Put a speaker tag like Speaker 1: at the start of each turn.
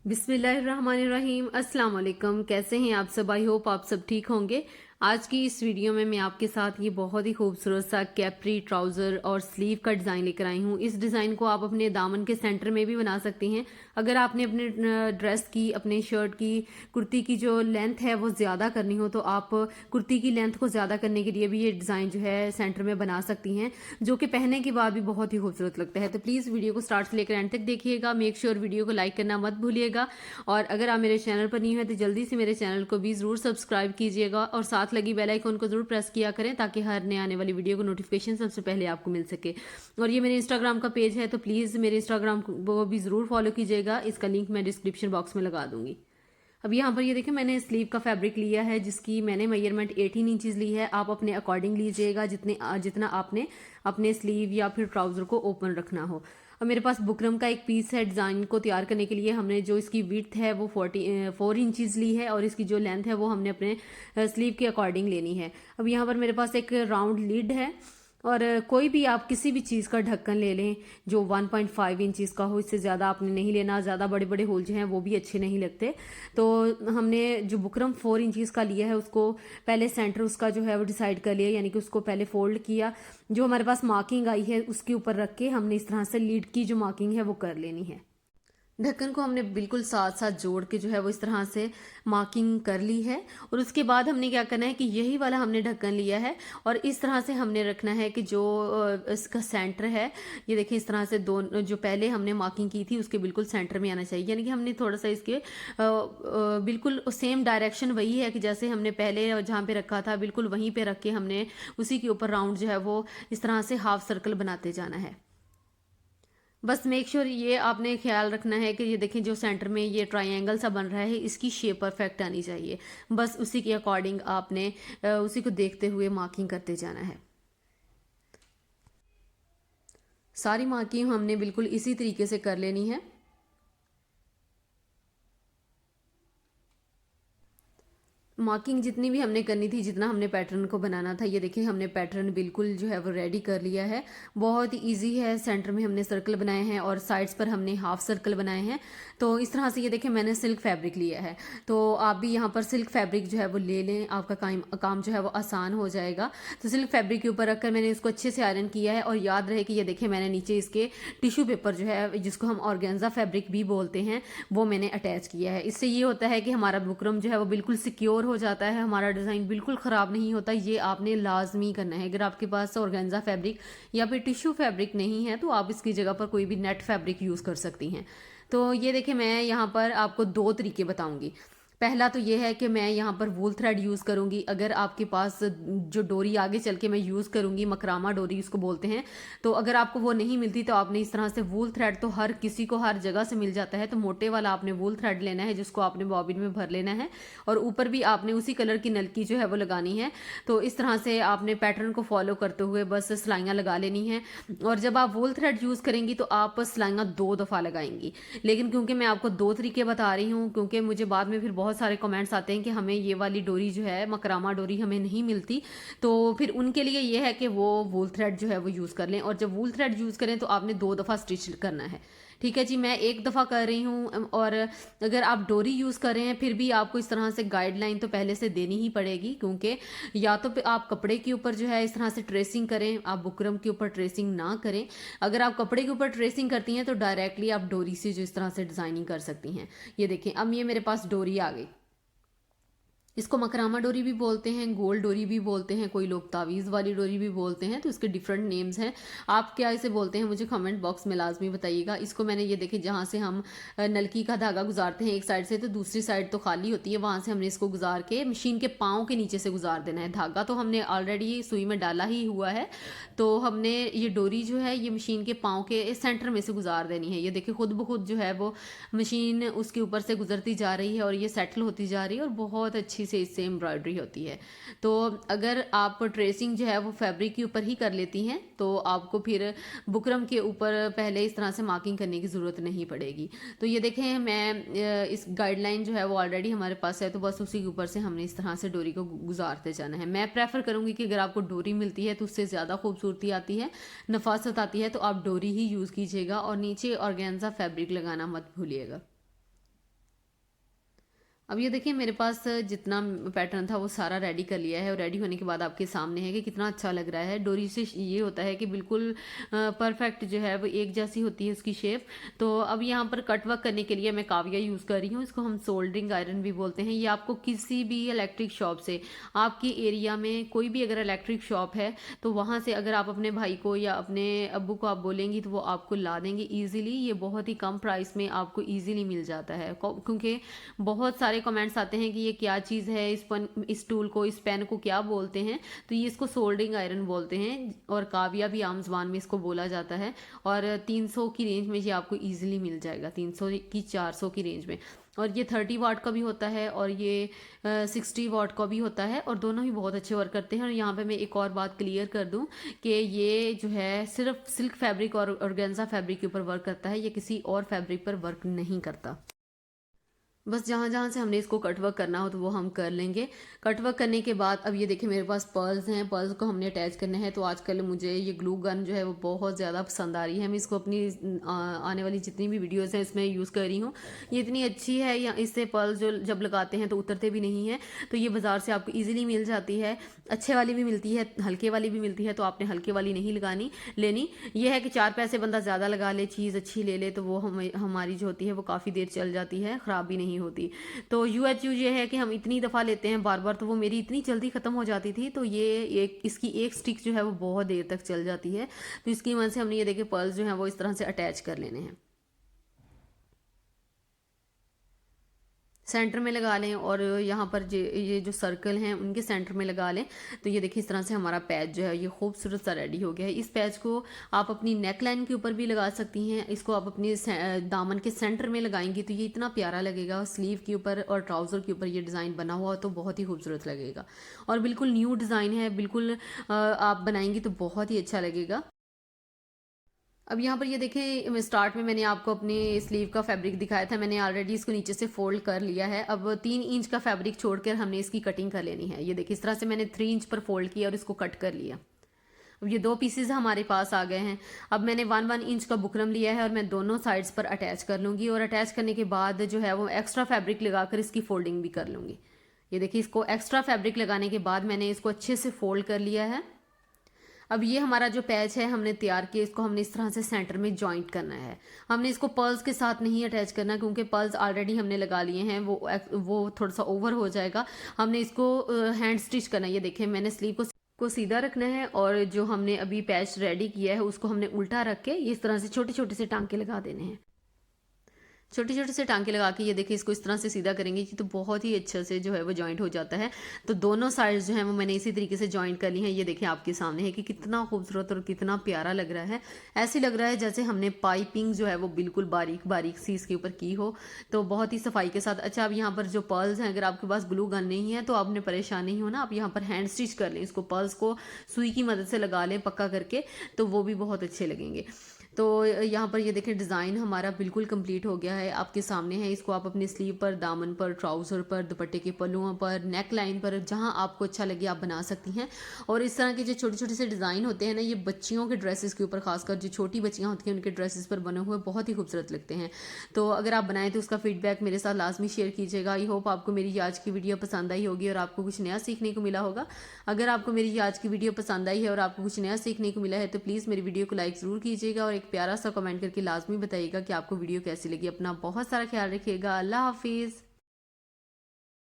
Speaker 1: बिस्मिल्लाहिर्रहमानिर्रहीम। अस्सलाम वालेकुम। कैसे हैं आप सब? आई होप आप सब ठीक होंगे। आज की इस वीडियो में मैं आपके साथ ये बहुत ही खूबसूरत सा कैप्री ट्राउज़र और स्लीव का डिज़ाइन लेकर आई हूँ। इस डिज़ाइन को आप अपने दामन के सेंटर में भी बना सकती हैं। अगर आपने अपने ड्रेस की, अपने शर्ट की, कुर्ती की जो लेंथ है वो ज़्यादा करनी हो तो आप कुर्ती की लेंथ को ज़्यादा करने के लिए भी ये डिज़ाइन जो है सेंटर में बना सकती हैं, जो कि पहनने के बाद भी बहुत ही खूबसूरत लगता है। तो प्लीज़ वीडियो को स्टार्ट से लेकर एंड तक देखिएगा। मेक श्योर वीडियो को लाइक करना मत भूलिएगा, और अगर आप मेरे चैनल पर नहीं हैं तो जल्दी से मेरे चैनल को भी ज़रूर सब्सक्राइब कीजिएगा और साथ लगी बेल आइकन को ज़रूर प्रेस किया करें ताकि हर नए आने वाली वीडियो को नोटिफिकेशन सबसे पहले आपको मिल सके। और ये मेरे इंस्टाग्राम का पेज है तो प्लीज़ मेरे इंस्टाग्राम को भी ज़रूर फॉलो कीजिएगा। इसका लिंक मैं डिस्क्रिप्शन बॉक्स में लगा दूंगी। अब यहाँ पर ये देखिए, मैंने स्लीव का फैब्रिक लिया है जिसकी मैंने मेजरमेंट 18 इंचज़ ली है। आप अपने अकॉर्डिंग लीजिएगा जितना आपने अपने स्लीव या फिर ट्राउज़र को ओपन रखना हो। अब मेरे पास बुकरम का एक पीस है। डिज़ाइन को तैयार करने के लिए हमने जो इसकी विड्थ है वो 4 इंचज़ ली है और इसकी जो लेंथ है वो हमने अपने स्लीव के अकॉर्डिंग लेनी है। अब यहाँ पर मेरे पास एक राउंड लिड है और कोई भी आप किसी भी चीज़ का ढक्कन ले लें जो 1.5 इंचज़ का हो, इससे ज़्यादा आपने नहीं लेना। ज़्यादा बड़े बड़े होल जो हैं वो भी अच्छे नहीं लगते। तो हमने जो बुकरम 4 इंचज़ का लिया है उसको पहले सेंटर उसका जो है वो डिसाइड कर लिया, यानी कि उसको पहले फोल्ड किया। जो हमारे पास मार्किंग आई है उसके ऊपर रख के हमने इस तरह से लीड की जो मार्किंग है वो कर लेनी है। ढक्कन को हमने बिल्कुल साथ साथ जोड़ के जो है वो इस तरह से मार्किंग कर ली है। और उसके बाद हमने क्या करना है कि यही वाला हमने ढक्कन लिया है और इस तरह से हमने रखना है कि जो इसका सेंटर है, ये देखिए इस तरह से दोनों जो पहले हमने मार्किंग की थी उसके बिल्कुल सेंटर में आना चाहिए। यानी कि हमने थोड़ा सा इसके बिल्कुल सेम डायरेक्शन वही है कि जैसे हमने पहले जहाँ पे रखा था बिल्कुल वहीं पे रख के हमने उसी के ऊपर राउंड जो है वो इस तरह से हाफ सर्कल बनाते जाना है। बस मेक श्योर ये आपने ख्याल रखना है कि ये देखें जो सेंटर में ये ट्रायंगल सा बन रहा है इसकी शेप परफेक्ट आनी चाहिए। बस उसी के अकॉर्डिंग आपने उसी को देखते हुए मार्किंग करते जाना है। सारी मार्किंग हमने बिल्कुल इसी तरीके से कर लेनी है। मार्किंग जितनी भी हमने करनी थी, जितना हमने पैटर्न को बनाना था, ये देखिए हमने पैटर्न बिल्कुल जो है वो रेडी कर लिया है। बहुत ही इजी है। सेंटर में हमने सर्कल बनाए हैं और साइड्स पर हमने हाफ सर्कल बनाए हैं। तो इस तरह से ये देखिए मैंने सिल्क फैब्रिक लिया है, तो आप भी यहाँ पर सिल्क फैब्रिक जो है वो ले लें, आपका काम जो है वो आसान हो जाएगा। तो सिल्क फैब्रिक के ऊपर रखकर मैंने इसको अच्छे से आयरन किया है और याद रहे कि ये देखिए मैंने नीचे इसके टिश्यू पेपर जो है जिसको हम ऑर्गेन्जा फैब्रिक भी बोलते हैं वो मैंने अटैच किया है। इससे ये होता है कि हमारा बुकरम जो है वो बिल्कुल सिक्योर हो जाता है, हमारा डिज़ाइन बिल्कुल ख़राब नहीं होता। ये आपने लाजमी करना है। अगर आपके पास ऑर्गेन्जा फैब्रिक या फिर टिश्यू फैब्रिक नहीं है तो आप इसकी जगह पर कोई भी नेट फैब्रिक यूज़ कर सकती हैं। तो ये देखिए मैं यहाँ पर आपको 2 तरीके बताऊंगी। पहला तो ये है कि मैं यहाँ पर वूल थ्रेड यूज़ करूँगी। अगर आपके पास जो डोरी आगे चल के मैं यूज़ करूँगी, मकरामा डोरी उसको बोलते हैं, तो अगर आपको वो नहीं मिलती तो आपने इस तरह से वूल थ्रेड तो हर किसी को हर जगह से मिल जाता है, तो मोटे वाला आपने वूल थ्रेड लेना है जिसको आपने बॉबिन में भर लेना है और ऊपर भी आपने उसी कलर की नलकी जो है वो लगानी है। तो इस तरह से आपने पैटर्न को फॉलो करते हुए बस सिलाइयाँ लगा लेनी है। और जब आप वूल थ्रेड यूज़ करेंगी तो आप सिलाइयाँ 2 दफ़ा लगाएंगी। लेकिन क्योंकि मैं आपको 2 तरीके बता रही हूँ, क्योंकि मुझे बाद में फिर बहुत सारे कमेंट्स आते हैं कि हमें ये वाली डोरी जो है मकरामा डोरी हमें नहीं मिलती, तो फिर उनके लिए ये है कि वो वूल थ्रेड जो है वो यूज़ कर लें। और जब वूल थ्रेड यूज़ करें तो आपने 2 दफ़ा स्टिच करना है। ठीक है जी, मैं 1 दफ़ा कर रही हूँ। और अगर आप डोरी यूज़ कर रहे हैं फिर भी आपको इस तरह से गाइडलाइन तो पहले से देनी ही पड़ेगी, क्योंकि या तो आप कपड़े के ऊपर जो है इस तरह से ट्रेसिंग करें, आप बुकरम के ऊपर ट्रेसिंग ना करें। अगर आप कपड़े के ऊपर ट्रेसिंग करती हैं तो डायरेक्टली आप डोरी से जो इस तरह से डिज़ाइनिंग कर सकती हैं। ये देखें अब ये मेरे पास डोरी आ गई। इसको मकरामा डोरी भी बोलते हैं, गोल डोरी भी बोलते हैं, कोई लोग तावीज़ वाली डोरी भी बोलते हैं, तो इसके डिफरेंट नेम्स हैं। आप क्या इसे बोलते हैं मुझे कमेंट बॉक्स में लाजमी बताइएगा। इसको मैंने ये देखिए जहाँ से हम नलकी का धागा गुजारते हैं एक साइड से, तो दूसरी साइड तो खाली होती है, वहाँ से हमने इसको गुजार के मशीन के पाँव के नीचे से गुजार देना है। धागा तो हमने ऑलरेडी सुई में डाला ही हुआ है, तो हमने ये डोरी जो है ये मशीन के पाँव के सेंटर में से गुजार देनी है। ये देखिए खुद ब खुद जो है वो मशीन उसके ऊपर से गुजरती जा रही है और ये सेटल होती जा रही है और बहुत अच्छी से इससे एम्ब्रॉयडरी होती है। तो अगर आप ट्रेसिंग जो है वो फैब्रिक के ऊपर ही कर लेती हैं तो आपको फिर बुकरम के ऊपर पहले इस तरह से मार्किंग करने की ज़रूरत नहीं पड़ेगी। तो ये देखें मैं इस गाइडलाइन जो है वो ऑलरेडी हमारे पास है, तो बस उसी के ऊपर से हमने इस तरह से डोरी को गुजारते जाना है। मैं प्रेफर करूँगी कि अगर आपको डोरी मिलती है तो उससे ज़्यादा खूबसूरती आती है, नफासत आती है, तो आप डोरी ही यूज़ कीजिएगा और नीचे ऑर्गेन्जा फैब्रिक लगाना मत भूलिएगा। अब ये देखिए मेरे पास जितना पैटर्न था वो सारा रेडी कर लिया है और रेडी होने के बाद आपके सामने है कि कितना अच्छा लग रहा है। डोरी से ये होता है कि बिल्कुल परफेक्ट जो है वो एक जैसी होती है उसकी शेप। तो अब यहाँ पर कट वर्क करने के लिए मैं काविया यूज़ कर रही हूँ, इसको हम सोल्डरिंग आयरन भी बोलते हैं। ये आपको किसी भी इलेक्ट्रिक शॉप से, आपकी एरिया में कोई भी अगर इलेक्ट्रिक शॉप है तो वहाँ से अगर आप अपने भाई को या अपने अब्बू को आप बोलेंगी तो वो आपको ला देंगे ईजिली। ये बहुत ही कम प्राइस में आपको ईजिली मिल जाता है, क्योंकि बहुत सारे कमेंट्स आते हैं कि ये क्या चीज़ है, इस टूल को, इस पेन को क्या बोलते हैं। तो ये इसको सोल्डरिंग आयरन बोलते हैं और काविया भी आम ज़बान में इसको बोला जाता है। और 300 की रेंज में ये आपको ईजिली मिल जाएगा, 300 की 400 की रेंज में। और ये 30 वाट का भी होता है और ये 60 वाट का भी होता है और दोनों ही बहुत अच्छे वर्क करते हैं। और यहाँ पे मैं एक और बात क्लियर कर दूँ कि ये जो है सिर्फ सिल्क फैब्रिक और ऑर्गेन्जा फैब्रिक के ऊपर वर्क करता है, ये किसी और फैब्रिक पर वर्क नहीं करता। बस जहाँ जहाँ से हमने इसको कट वर्क करना हो तो वो हम कर लेंगे। कट वर्क करने के बाद अब ये देखिए मेरे पास पर्ल्स हैं, पर्ल्स को हमने अटैच करना है। तो आजकल मुझे ये ग्लू गन जो है वो बहुत ज़्यादा पसंद आ रही है। मैं इसको अपनी आने वाली जितनी भी वीडियोज़ हैं इसमें यूज़ कर रही हूँ। ये इतनी अच्छी है, या इससे पर्ल्स जो जब लगाते हैं तो उतरते भी नहीं है। तो ये बाज़ार से आपको ईजिली मिल जाती है, अच्छे वाली भी मिलती है, हल्के वाली भी मिलती है। तो आपने हल्के वाली नहीं लेनी। ये है कि 4 पैसे बंदा ज़्यादा लगा ले, चीज़ अच्छी ले ले, तो वो हमारी जो होती है वो काफ़ी देर चल जाती है, ख़राब भी नहीं होती। तो यूएचयू ये है कि हम इतनी दफ़ा लेते हैं बार बार, तो वो मेरी इतनी जल्दी ख़त्म हो जाती थी। तो ये इसकी एक स्टिक जो है वो बहुत देर तक चल जाती है। तो इसकी वजह से हमने ये देखे पर्ल्स जो है वो इस तरह से अटैच कर लेने हैं, सेंटर में लगा लें और यहाँ पर ये जो सर्कल हैं उनके सेंटर में लगा लें। तो ये देखिए इस तरह से हमारा पैच जो है ये खूबसूरत सा रेडी हो गया है। इस पैच को आप अपनी नेक लाइन के ऊपर भी लगा सकती हैं, इसको आप अपनी दामन के सेंटर में लगाएंगी तो ये इतना प्यारा लगेगा। स्लीव के ऊपर और ट्राउज़र के ऊपर ये डिज़ाइन बना हुआ तो बहुत ही खूबसूरत लगेगा और बिल्कुल न्यू डिज़ाइन है, बिल्कुल आप बनाएंगी तो बहुत ही अच्छा लगेगा। अब यहाँ पर ये देखें स्टार्ट में मैंने आपको अपने स्लीव का फैब्रिक दिखाया था, मैंने ऑलरेडी इसको नीचे से फोल्ड कर लिया है। अब 3 इंच का फैब्रिक छोड़कर हमने इसकी कटिंग कर लेनी है। ये देखिए इस तरह से मैंने 3 इंच पर फोल्ड किया और इसको कट कर लिया। अब ये 2 पीसेज हमारे पास आ गए हैं। अब मैंने 1 इंच का बुकरम लिया है और मैं दोनों साइड्स पर अटैच कर लूँगी और अटैच करने के बाद जो है वो एक्स्ट्रा फैब्रिक लगाकर इसकी फोल्डिंग भी कर लूँगी। ये देखिए इसको एक्स्ट्रा फैब्रिक लगाने के बाद मैंने इसको अच्छे से फोल्ड कर लिया है। अब ये हमारा जो पैच है हमने तैयार किया, इसको हमने इस तरह से सेंटर में जॉइंट करना है। हमने इसको पर्ल्स के साथ नहीं अटैच करना क्योंकि पर्ल्स ऑलरेडी हमने लगा लिए हैं, वो थोड़ा सा ओवर हो जाएगा। हमने इसको हैंड स्टिच करना है। ये देखिए मैंने स्लीव को सीधा रखना है और जो हमने अभी पैच रेडी किया है उसको हमने उल्टा रख के इस तरह से छोटे छोटे से टांके लगा देने हैं। छोटे छोटे से टांके लगा के ये देखिए इसको इस तरह से सीधा करेंगे कि तो बहुत ही अच्छे से जो है वो जॉइंट हो जाता है। तो दोनों साइड्स जो है वो मैंने इसी तरीके से जॉइंट कर ली हैं। ये देखिए आपके सामने है कि कितना खूबसूरत और कितना प्यारा लग रहा है। ऐसे लग रहा है जैसे हमने पाइपिंग जो है वो बिल्कुल बारीक बारीक सी इसके ऊपर की हो, तो बहुत ही सफाई के साथ। अच्छा अब यहाँ पर जो पर्ल्स हैं, अगर आपके पास ग्लू गन नहीं है तो आपने परेशान नहीं होना, आप यहाँ पर हैंड स्टिच कर लें इसको, पर्ल्स को सुई की मदद से लगा लें पक्का करके, तो वो भी बहुत अच्छे लगेंगे। तो यहाँ पर ये देखें डिज़ाइन हमारा बिल्कुल कंप्लीट हो गया है, आपके सामने है। इसको आप अपने स्लीव पर, दामन पर, ट्राउज़र पर, दुपट्टे के पल्लुओं पर, नेक लाइन पर, जहाँ आपको अच्छा लगे आप बना सकती हैं। और इस तरह के जो छोटे छोटे से डिज़ाइन होते हैं ना, ये बच्चियों के ड्रेसेस के ऊपर, खासकर जो छोटी बच्चियाँ होती हैं उनके ड्रेसेस पर बने हुए बहुत ही खूबसूरत लगते हैं। तो अगर आप बनाएं तो उसका फीडबैक मेरे साथ लाजमी शेयर कीजिएगा। आई होप आपको मेरी आज की वीडियो पसंद आई होगी और आपको कुछ नया सीखने को मिला होगा। अगर आपको मेरी आज की वीडियो पसंद आई है और आपको कुछ नया सीखने को मिला है तो प्लीज़ मेरी वीडियो को लाइक ज़रूर कीजिएगा और एक प्यारा सा कमेंट करके लाजमी बताइएगा कि आपको वीडियो कैसी लगी। अपना बहुत सारा ख्याल रखिएगा। अल्लाह हाफिज़।